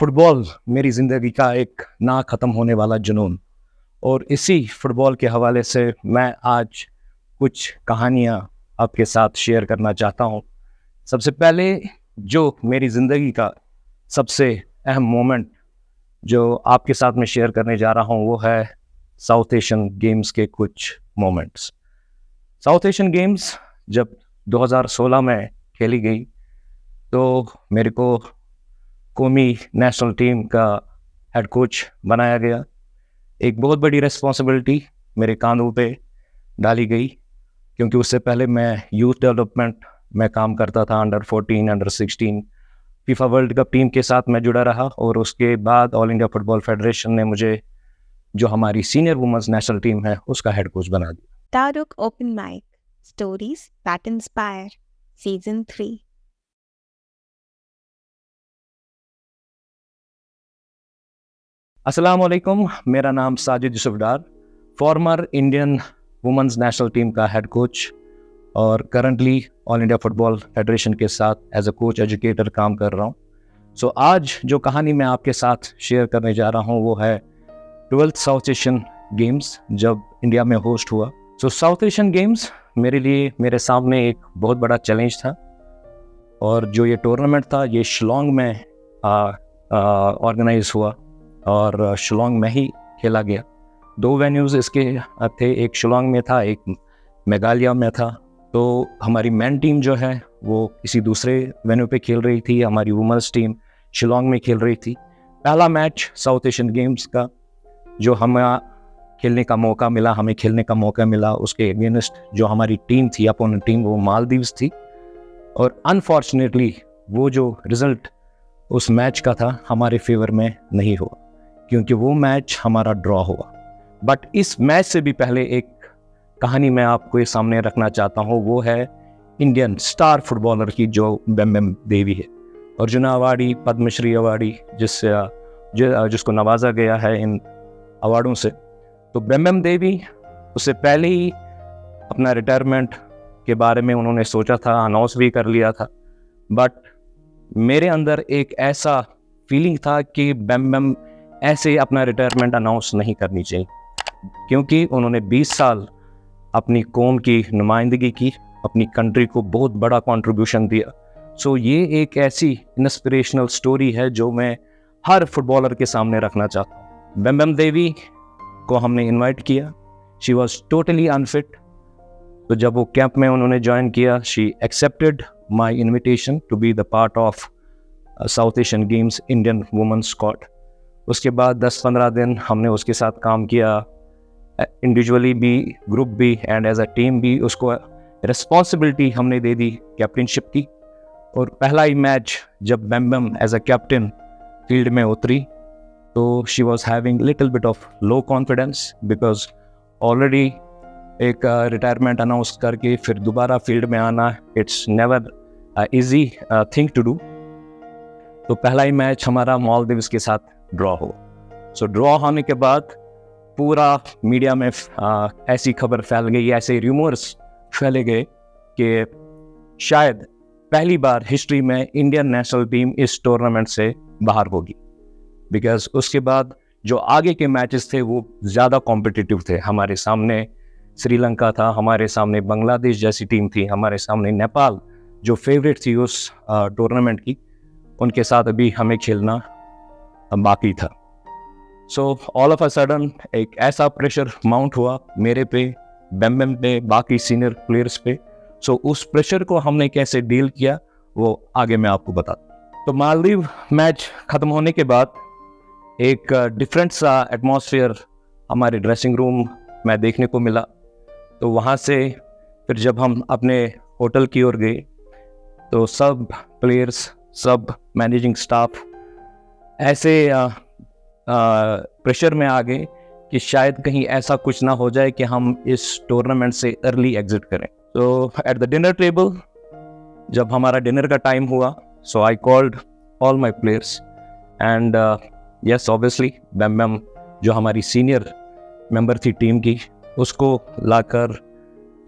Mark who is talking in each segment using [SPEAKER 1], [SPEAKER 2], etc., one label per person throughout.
[SPEAKER 1] Football मेरी ज़िंदगी का एक ना ख़त्म होने वाला जुनून, और इसी फुटबॉल के हवाले से मैं आज कुछ कहानियाँ आपके साथ शेयर करना चाहता हूँ। सबसे पहले जो मेरी ज़िंदगी का सबसे अहम मोमेंट जो आपके साथ मैं शेयर करने जा रहा हूँ वो है साउथ एशियन गेम्स के कुछ मोमेंट्स। साउथ एशियन गेम्स जब 2016 में खेली गई तो मेरे को कौमी नेशनल टीम का हेड कोच बनाया गया। एक बहुत बड़ी रिस्पॉन्सिबिलिटी मेरे कांधों पे डाली गई, क्योंकि उससे पहले मैं यूथ डेवलपमेंट में काम करता था। Under 14, under 16 FIFA world cup team के साथ मैं जुड़ा रहा, और उसके बाद ऑल इंडिया फुटबॉल फेडरेशन ने मुझे जो हमारी सीनियर वुमेन्स नेशनल टीम है उसका हेड कोच बना दिया।
[SPEAKER 2] Taarukk Open Mic, Stories that Inspire, Season 3.
[SPEAKER 1] अस्सलाम वालेकुम, मेरा नाम Sajid Yusuf Dar, former Indian women's national team का हेड कोच और currently All India Football Federation के साथ एज अ कोच एजुकेटर काम कर रहा हूँ। सो आज जो कहानी मैं आपके साथ शेयर करने जा रहा हूँ वो है 12th साउथ एशियन गेम्स जब इंडिया में होस्ट हुआ। सो साउथ एशियन गेम्स मेरे सामने एक बहुत बड़ा चैलेंज था, और जो ये टूर्नामेंट था ये शिलोंग में ऑर्गेनाइज हुआ और शिलोंग में ही खेला गया। 2 वेन्यूज़ इसके थे, एक शिलोंग में था, एक मेघालय में था। तो हमारी मेन टीम जो है वो किसी दूसरे वेन्यू पे खेल रही थी, हमारी वुमेन्स टीम शिलोंग में खेल रही थी। पहला मैच साउथ एशियन गेम्स का जो हमें खेलने का मौका मिला उसके अगेंस्ट जो हमारी टीम थी, अपोनेंट टीम, वो मालदीव्स थी। और अनफॉर्चुनेटली वो जो रिज़ल्ट उस मैच का था हमारे फेवर में नहीं हुआ, क्योंकि वो मैच हमारा ड्रॉ हुआ। बट इस मैच से भी पहले एक कहानी मैं आपको सामने रखना चाहता हूँ, वो है इंडियन स्टार फुटबॉलर की जो बेम देवी है, अर्जुन अवार्डी, पद्मश्री अवार्डी, जिसको नवाजा गया है इन अवार्डों से। तो बेम देवी उससे पहले ही अपना रिटायरमेंट के बारे में उन्होंने सोचा था, अनाउंस भी कर लिया था। बट मेरे अंदर एक ऐसा फीलिंग था कि बेम ऐसे अपना रिटायरमेंट अनाउंस नहीं करनी चाहिए, क्योंकि उन्होंने 20 साल अपनी कौम की नुमाइंदगी की, अपनी कंट्री को बहुत बड़ा कंट्रीब्यूशन दिया। सो ये एक ऐसी इंस्पिरेशनल स्टोरी है जो मैं हर फुटबॉलर के सामने रखना चाहता हूँ। बेम देवी को हमने इनवाइट किया, शी वॉज टोटली अनफिट। तो जब वो कैंप में उन्होंने ज्वाइन किया, she accepted my invitation to be the part of South Asian Games Indian women's squad. उसके बाद 10-15 दिन हमने उसके साथ काम किया, इंडिविजुअली भी, ग्रुप भी, एंड एज अ टीम भी। उसको रिस्पॉन्सिबिलिटी हमने दे दी कैप्टनशिप की। और पहला ही मैच जब बेम एज अ कैप्टन फील्ड में उतरी तो she was having little bit of low confidence, because already एक रिटायरमेंट अनाउंस करके फिर दोबारा फील्ड में आना, it's never easy thing to do. तो पहला ही मैच हमारा मालदीव्स के साथ ड्रॉ हो। सो ड्रॉ होने के बाद पूरा मीडिया में ऐसी खबर फैल गई, ऐसे रूमर्स फैले गए कि शायद पहली बार हिस्ट्री में इंडियन नेशनल टीम इस टूर्नामेंट से बाहर होगी, बिकॉज उसके बाद जो आगे के मैचेस थे वो ज़्यादा कॉम्पिटिटिव थे। हमारे सामने श्रीलंका था, हमारे सामने बांग्लादेश जैसी टीम थी, हमारे सामने नेपाल जो फेवरेट थी उस टूर्नामेंट की, उनके साथ अभी हमें खेलना बाकी था। So all of a sudden एक ऐसा प्रेशर माउंट हुआ मेरे पे, बेम पे, बाकी सीनियर प्लेयर्स पे। सो उस प्रेशर को हमने कैसे डील किया वो आगे मैं आपको बताता। तो मालदीव मैच ख़त्म होने के बाद एक डिफरेंट सा एटमॉस्फेयर हमारे ड्रेसिंग रूम में देखने को मिला। तो वहाँ से फिर जब हम अपने होटल की ओर गए तो सब प्लेयर्स, सब मैनेजिंग स्टाफ ऐसे प्रेशर में आ गए कि शायद कहीं ऐसा कुछ ना हो जाए कि हम इस टूर्नामेंट से अर्ली एग्जिट करें। तो एट द डिनर टेबल जब हमारा डिनर का टाइम हुआ, so I called all my players and yes obviously Bem जो हमारी सीनियर मेंबर थी टीम की, उसको लाकर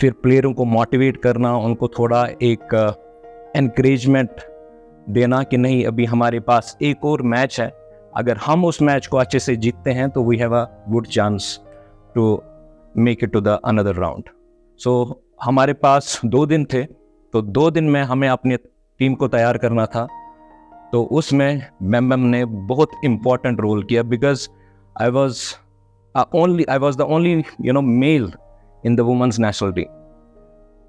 [SPEAKER 1] फिर प्लेयरों को मोटिवेट करना, उनको थोड़ा एक एनकरेजमेंट देना कि नहीं, अभी हमारे पास एक और मैच है, अगर हम उस मैच को अच्छे से जीतते हैं तो we have a good chance to make it to the another round. So हमारे पास 2 दिन थे, तो 2 दिन में हमें अपनी टीम को तैयार करना था। तो उसमें मैम ने बहुत इम्पोर्टेंट रोल किया, because I was the only male in the women's national team.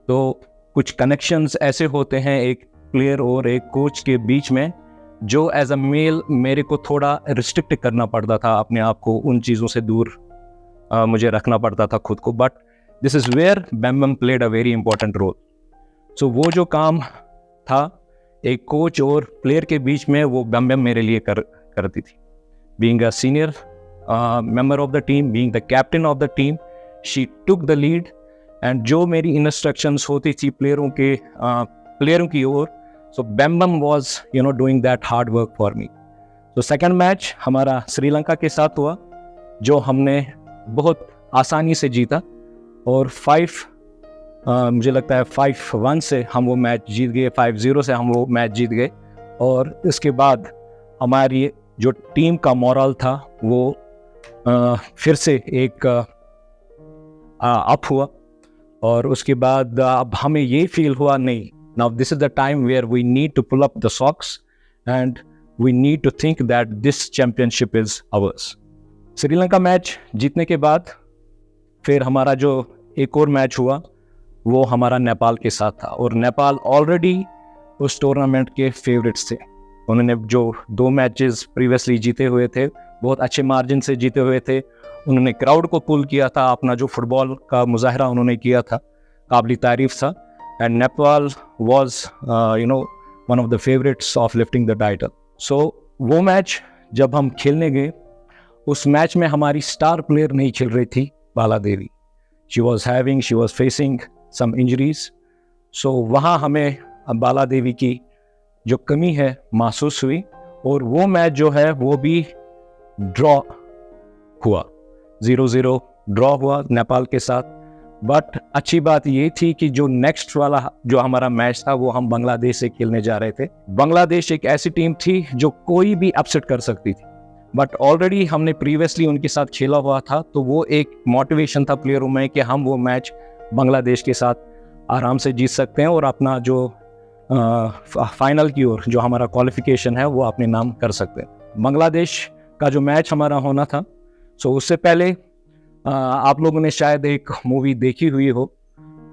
[SPEAKER 1] तो कुछ कनेक्शंस ऐसे होते हैं एक प्लेयर और एक कोच के बीच में, जो एज अ मेल मेरे को थोड़ा रिस्ट्रिक्ट करना पड़ता था, अपने आप को उन चीज़ों से दूर मुझे रखना पड़ता था खुद को। But this is where Bem played a very important role. So वो जो काम था एक कोच और प्लेयर के बीच में, वो बैम मेरे लिए करती थी। Being a senior member of the team, being the captain of the team, she took the lead. And जो मेरी इंस्ट्रक्शंस होती थी प्लेयरों की ओर, so Bem was doing that hard work for me. तो सेकेंड मैच हमारा श्रीलंका के साथ हुआ, जो हमने बहुत आसानी से जीता, और मुझे लगता है 5-1 से हम वो मैच जीत गए, 5-0 से हम वो मैच जीत गए। और इसके बाद हमारी जो टीम का मोरल था वो फिर से एक अप हुआ। और उसके बाद अब हमें ये फील हुआ, नहीं, now this is the time where we need to pull up the socks and we need to think that this championship is ours. Sri Lanka match जीतने के बाद फिर हमारा जो एक और मैच हुआ वो हमारा नेपाल के साथ था, और नेपाल ऑलरेडी उस टूर्नामेंट के फेवरेट्स थे। उन्होंने जो 2 मैचेस प्रीवियसली जीते हुए थे, बहुत अच्छे मार्जिन से जीते हुए थे। उन्होंने क्राउड को पुल किया था, अपना जो फुटबॉल का मुजाहरा उन्होंने किया था, काबिल तारीफ था। And Nepal was one of the favourites of lifting the title. So वो मैच जब हम खेलने गए, उस मैच में हमारी स्टार प्लेयर नहीं खेल रही थी, Bala Devi. She was facing some injuries. So वहाँ हमें बाला देवी की जो कमी है महसूस हुई, और वो मैच जो है वो भी ड्रॉ हुआ, 0-0 ड्रॉ हुआ नेपाल के साथ। बट अच्छी बात ये थी कि जो नेक्स्ट वाला जो हमारा मैच था वो हम बांग्लादेश से खेलने जा रहे थे। बांग्लादेश एक ऐसी टीम थी जो कोई भी अपसेट कर सकती थी, बट ऑलरेडी हमने प्रीवियसली उनके साथ खेला हुआ था, तो वो एक मोटिवेशन था प्लेयरों में कि हम वो मैच बांग्लादेश के साथ आराम से जीत सकते हैं और अपना जो फाइनल की ओर जो हमारा क्वालिफिकेशन है वो अपने नाम कर सकते हैं। बांग्लादेश का जो मैच हमारा होना था, सो उससे पहले आप लोगों ने शायद एक मूवी देखी हुई हो,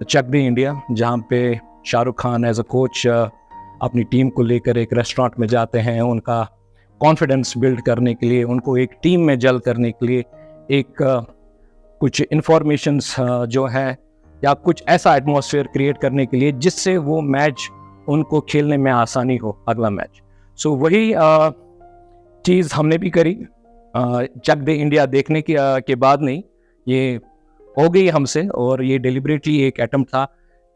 [SPEAKER 1] चक दे इंडिया, जहाँ पे Shahrukh Khan as a coach अपनी टीम को लेकर एक रेस्टोरेंट में जाते हैं, उनका कॉन्फिडेंस बिल्ड करने के लिए, उनको एक टीम में जल करने के लिए, एक कुछ इंफॉर्मेशंस जो है या कुछ ऐसा एटमॉस्फेयर क्रिएट करने के लिए जिससे वो मैच उनको खेलने में आसानी हो, अगला मैच। सो वही चीज़ हमने भी करी। चक दे इंडिया देखने के बाद नहीं, ये हो गई हमसे, और ये डिलिबरेटली एक अटेम्प्ट था,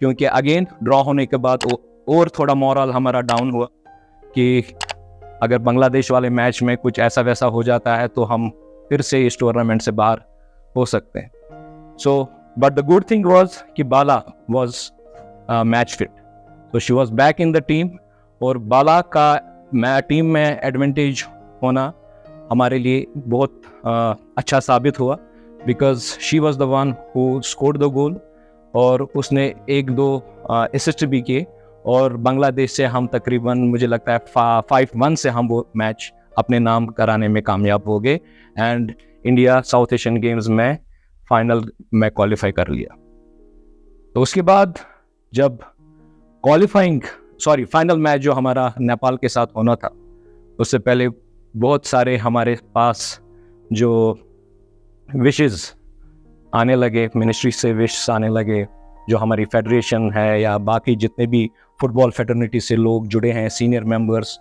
[SPEAKER 1] क्योंकि अगेन ड्रॉ होने के बाद और थोड़ा मोरल हमारा डाउन हुआ कि अगर बांग्लादेश वाले मैच में कुछ ऐसा वैसा हो जाता है तो हम फिर से इस टूर्नामेंट से बाहर हो सकते हैं। So but the good thing was कि बाला वाज मैच फिट, तो she was back in the team, और बाला का टीम में एडवांटेज होना हमारे लिए बहुत अच्छा साबित हुआ, because she was the one who scored the goal, और उसने 1-2 असिस्ट भी किए, और बांग्लादेश से हम तकरीबन मुझे लगता है 5-1 से हम वो मैच अपने नाम कराने में कामयाब हो गए, and India south Asian games में फाइनल में क्वालिफाई कर लिया। तो उसके बाद जब फाइनल मैच जो हमारा नेपाल के साथ होना था, उससे पहले बहुत सारे हमारे पास जो विशेस आने लगे, मिनिस्ट्री से विश आने लगे, जो हमारी फेडरेशन है या बाकी जितने भी फुटबॉल फेटर्निटी से लोग जुड़े हैं, सीनियर मेंबर्स,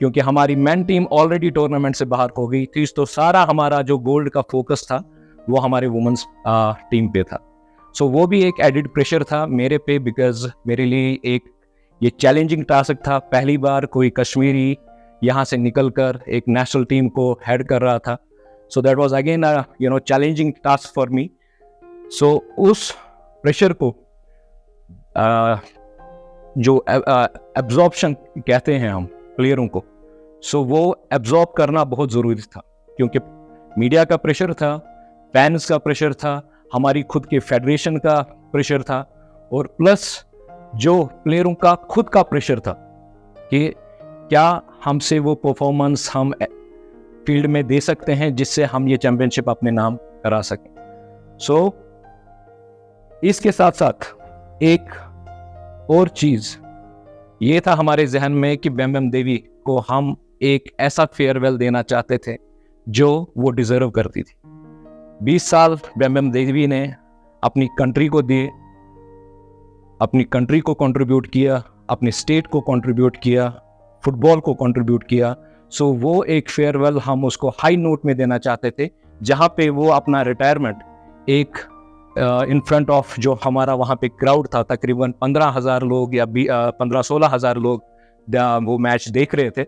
[SPEAKER 1] क्योंकि हमारी मेन टीम ऑलरेडी टूर्नामेंट से बाहर हो गई थी, तो सारा हमारा जो गोल्ड का फोकस था वो हमारे वुमेन्स टीम पे था। सो वो भी एक एडिड प्रेशर था मेरे पे, बिकॉज मेरे लिए एक ये चैलेंजिंग टास्क था, पहली बार कोई कश्मीरी यहाँ से निकलकर एक नेशनल टीम को हेड कर रहा था। So that was again challenging task for me. So उस प्रेशर को जो एब्जॉर्प्शन कहते हैं हम प्लेयरों को, सो वो एब्जॉर्ब करना बहुत ज़रूरी था, क्योंकि मीडिया का प्रेशर था, फैंस का प्रेशर था, हमारी खुद के फेडरेशन का प्रेशर था, और प्लस जो प्लेयरों का खुद का प्रेशर था कि क्या हमसे वो परफॉर्मेंस हम फील्ड में दे सकते हैं जिससे हम ये चैंपियनशिप अपने नाम करा सकें। सो इसके साथ साथ एक और चीज़ ये था हमारे जहन में कि बैम बैम देवी को हम एक ऐसा फेयरवेल देना चाहते थे जो वो डिजर्व करती थी। 20 साल बैम बैम देवी ने अपनी कंट्री को दिए, अपनी कंट्री को कंट्रीब्यूट किया, अपनी स्टेट को कंट्रीब्यूट किया, फुटबॉल को कंट्रीब्यूट किया। सो वो एक फेयरवेल हम उसको हाई नोट में देना चाहते थे, जहाँ पे वो अपना रिटायरमेंट एक इन फ्रंट ऑफ जो हमारा वहाँ पे क्राउड था, तकरीबन 15,000 लोग या 15-16 हज़ार लोग वो मैच देख रहे थे।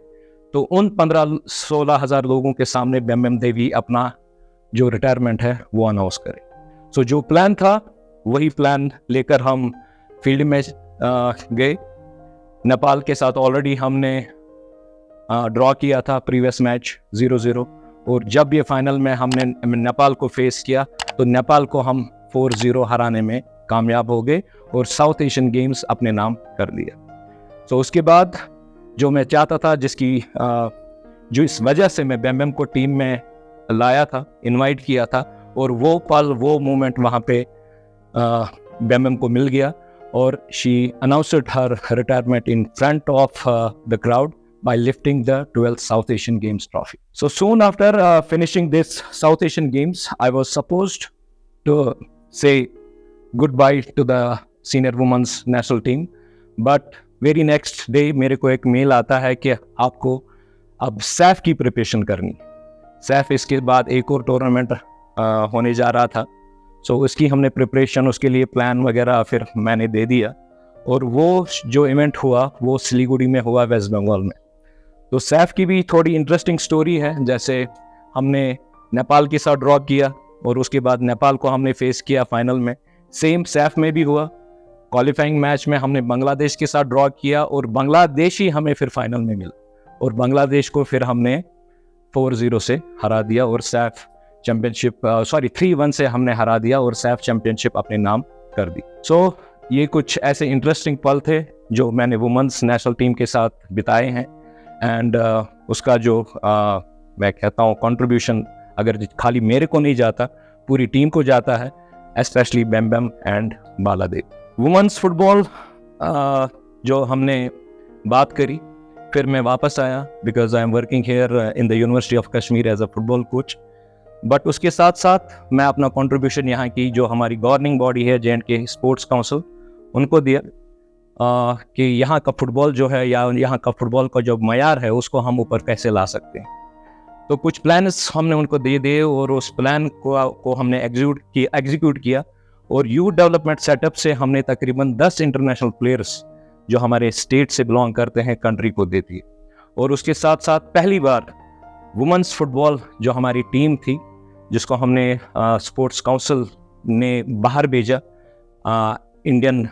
[SPEAKER 1] तो उन 15-16 हज़ार लोगों के सामने बैम बैम देवी अपना जो रिटायरमेंट है वो अनाउंस करे। सो जो प्लान था वही प्लान लेकर हम फील्ड में गए। नेपाल के साथ ऑलरेडी हमने ड्रॉ किया था प्रीवियस मैच 0-0, और जब ये फाइनल में हमने नेपाल को फेस किया तो नेपाल को हम 4-0 हराने में कामयाब हो गए और साउथ एशियन गेम्स अपने नाम कर लिया। तो उसके बाद जो मैं चाहता था, जिसकी जो इस वजह से मैं बैम बैम को टीम में लाया था, इनवाइट किया था, और वो पल वो मोमेंट वहाँ पे बैम बैम को मिल गया, और she announced her retirement in front of the crowd by lifting the 12th South Asian Games trophy. So soon after finishing this South Asian Games, I was supposed to say goodbye to the senior women's national team, but very next day मेरे को एक mail आता है कि आपको अब सैफ की preparation करनी। सैफ इसके बाद एक और टूर्नामेंट होने जा रहा था, सो उसकी हमने प्रिपरेशन, उसके लिए प्लान वगैरह फिर मैंने दे दिया, और वो जो इवेंट हुआ वो सिलीगुड़ी में हुआ, वेस्ट बंगाल में। तो सैफ की भी थोड़ी इंटरेस्टिंग स्टोरी है। जैसे हमने नेपाल के साथ ड्रॉ किया और उसके बाद नेपाल को हमने फेस किया फाइनल में, सेम सैफ में भी हुआ। क्वालिफाइंग मैच में हमने बांग्लादेश के साथ ड्रॉ किया और बांग्लादेश ही हमें फिर फाइनल में मिला, और बांग्लादेश को फिर हमने 4-0 से हरा दिया और सैफ चैंपियनशिप 3-1 से हमने हरा दिया और सैफ चैंपियनशिप अपने नाम कर दी। सो ये कुछ ऐसे इंटरेस्टिंग पल थे जो मैंने वुमेन्स नेशनल टीम के साथ बिताए हैं, एंड उसका जो मैं कहता हूँ कंट्रीब्यूशन अगर खाली मेरे को नहीं जाता, पूरी टीम को जाता है, especially Bembem and Baladev. Women's football जो हमने बात करी, फिर मैं वापस आया because I am working here in the University of Kashmir as a football coach. But उसके साथ साथ मैं अपना कंट्रीब्यूशन यहाँ की जो हमारी गवर्निंग बॉडी है J&K स्पोर्ट्स काउंसिल, उनको दिया कि यहाँ का फुटबॉल जो है या यहाँ का फुटबॉल का जो मयार है उसको हम ऊपर कैसे ला सकते हैं। तो कुछ प्लान्स हमने उनको दे दिए और उस प्लान को हमने एग्जीक्यूट किया, और यूथ डेवलपमेंट सेटअप से हमने तकरीबन 10 इंटरनेशनल प्लेयर्स जो हमारे स्टेट से बिलोंग करते हैं कंट्री को दे दिए। और उसके साथ साथ पहली बार वुमेन्स फुटबॉल जो हमारी टीम थी, जिसको हमने स्पोर्ट्स काउंसिल ने बाहर भेजा, इंडियन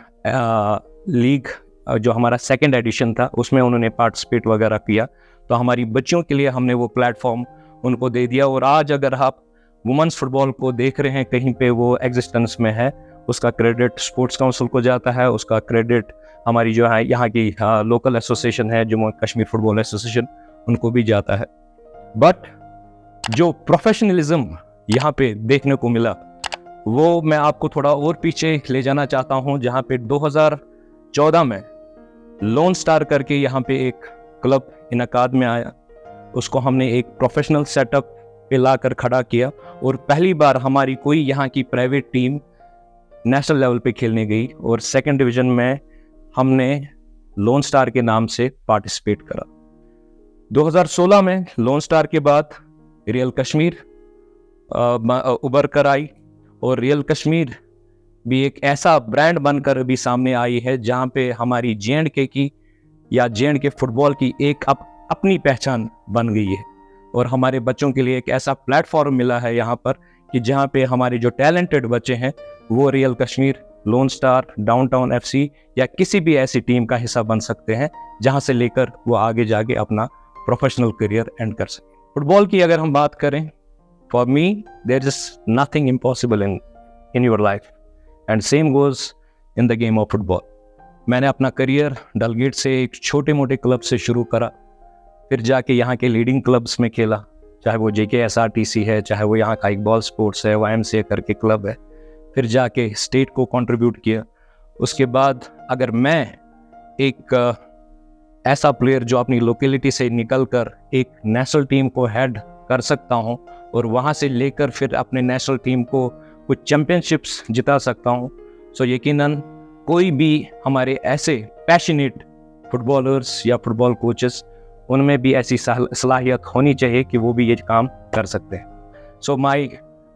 [SPEAKER 1] लीग जो हमारा सेकंड एडिशन था उसमें उन्होंने पार्टिसिपेट वगैरह किया। तो हमारी बच्चियों के लिए हमने वो प्लेटफॉर्म उनको दे दिया, और आज अगर आप वुमेन्स फुटबॉल को देख रहे हैं कहीं पे वो एग्जिस्टेंस में है, उसका क्रेडिट स्पोर्ट्स काउंसिल को जाता है, उसका क्रेडिट हमारी जो है यहाँ की लोकल एसोसिएशन है जम्मू कश्मीर फुटबॉल एसोसिएशन, उनको भी जाता है। बट जो प्रोफेशनलिज्म यहाँ पे देखने को मिला वो मैं आपको थोड़ा और पीछे ले जाना चाहता हूँ, जहाँ पे 2014 में लोन स्टार करके यहाँ पे एक क्लब इनकाद में आया, उसको हमने एक प्रोफेशनल सेटअप पे लाकर खड़ा किया, और पहली बार हमारी कोई यहाँ की प्राइवेट टीम नेशनल लेवल पे खेलने गई, और सेकंड डिवीजन में हमने लोन स्टार के नाम से पार्टिसिपेट करा। 2016 में लोन स्टार के बाद रियल कश्मीर उभर कर आई, और रियल कश्मीर भी एक ऐसा ब्रांड बनकर भी सामने आई है जहां पे हमारी J&K की या J&K फुटबॉल की एक अपनी पहचान बन गई है, और हमारे बच्चों के लिए एक ऐसा प्लेटफॉर्म मिला है यहाँ पर कि जहाँ पे हमारे जो टैलेंटेड बच्चे हैं वो real Kashmir, loan star, downtown FC या किसी भी ऐसी टीम का हिस्सा बन सकते हैं, जहाँ से लेकर वो आगे जाके अपना प्रोफेशनल करियर एंड कर सकें। फुटबॉल की अगर हम बात करें, for me there is nothing impossible in your life and same goes in the game of football. मैंने अपना करियर डलगेट से एक छोटे मोटे क्लब से शुरू करा, फिर जाके यहाँ के लीडिंग क्लब्स में खेला, चाहे वो JKSRTC है, चाहे वो यहाँ का एक बॉल स्पोर्ट्स है, YMCA करके क्लब है, फिर जाके स्टेट को कंट्रीब्यूट किया। उसके बाद अगर मैं एक ऐसा प्लेयर जो अपनी लोकेलिटी से निकलकर एक नेशनल टीम को हेड कर सकता हूँ और वहाँ से लेकर फिर अपने नेशनल टीम को कुछ चैम्पियनशिप्स जिता सकता हूँ, सो यकीनन कोई भी हमारे ऐसे पैशनेट फुटबॉलर्स या फुटबॉल कोचेस, उनमें भी ऐसी सलाहियत होनी चाहिए कि वो भी ये काम कर सकते हैं। So my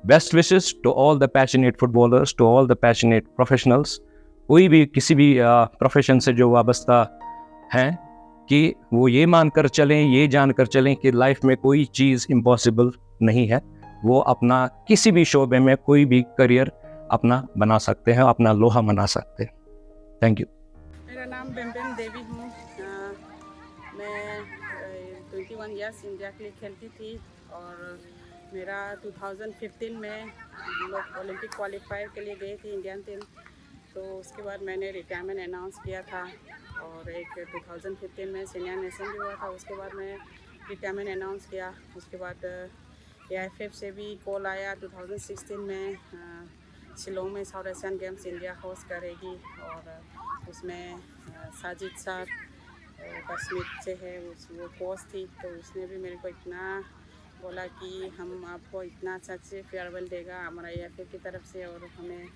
[SPEAKER 1] best wishes to all the passionate footballers, to all the passionate professionals, कोई भी किसी भी प्रोफेशन से जो वाबस्ता हैं, कि वो ये मानकर चलें, ये जानकर चलें कि लाइफ में कोई चीज़ इम्पॉसिबल नहीं है। वो अपना किसी भी शोबे में कोई भी करियर अपना बना सकते हैं, अपना लोहा बना सकते हैं। Thank you.
[SPEAKER 3] मेरा नाम बेम्बेम देवी हूँ। मैं 21 ईयर्स इंडिया के लिए खेलती थी और मेरा 2015 में हम लोग ओलंपिक क्वालिफायर के लिए गए थे इंडियन टीम। तो उसके बाद मैंने रिटायरमेंट अनाउंस किया था और एक 2015 में सीनियर नेशन भी हुआ था। उसके बाद मैं रिटायरमेंट अनाउंस किया। उसके बाद AIFF से भी कॉल आया 2016 में, शिलोंग में south Asian games India host करेगी और उसमें साजिद साहब कश्मीर से है, वो कोच थी। तो उसने भी मेरे को इतना बोला कि हम आपको इतना अच्छा से फेयरवेल देगा हमारा AIFF की तरफ से और हमें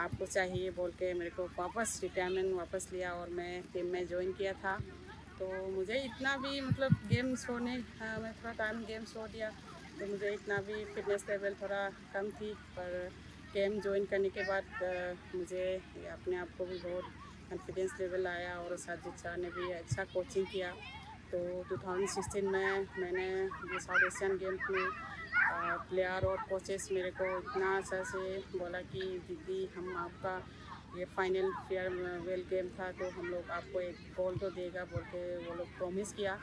[SPEAKER 3] आपको चाहिए बोल के मेरे को वापस रिटायरमेंट वापस लिया और मैं टीम में ज्वाइन किया था। तो मुझे इतना भी मतलब गेम छोड़ने मैं थोड़ा टाइम गेम छोड़ दिया, तो मुझे इतना भी फिटनेस लेवल थोड़ा कम थी। पर गेम ज्वाइन करने के बाद मुझे अपने आप को भी बहुत कॉन्फिडेंस लेवल आया और साजिद शाह ने भी अच्छा कोचिंग किया। तो 2016 में मैंने ये साउथ एशियन गेम्स में प्लेयर और कोचेस मेरे को इतना अच्छा से बोला कि दीदी हम आपका ये फाइनल फेयरवेल गेम था तो हम लोग आपको एक गोल तो देगा बोल के वो लोग प्रॉमिस किया।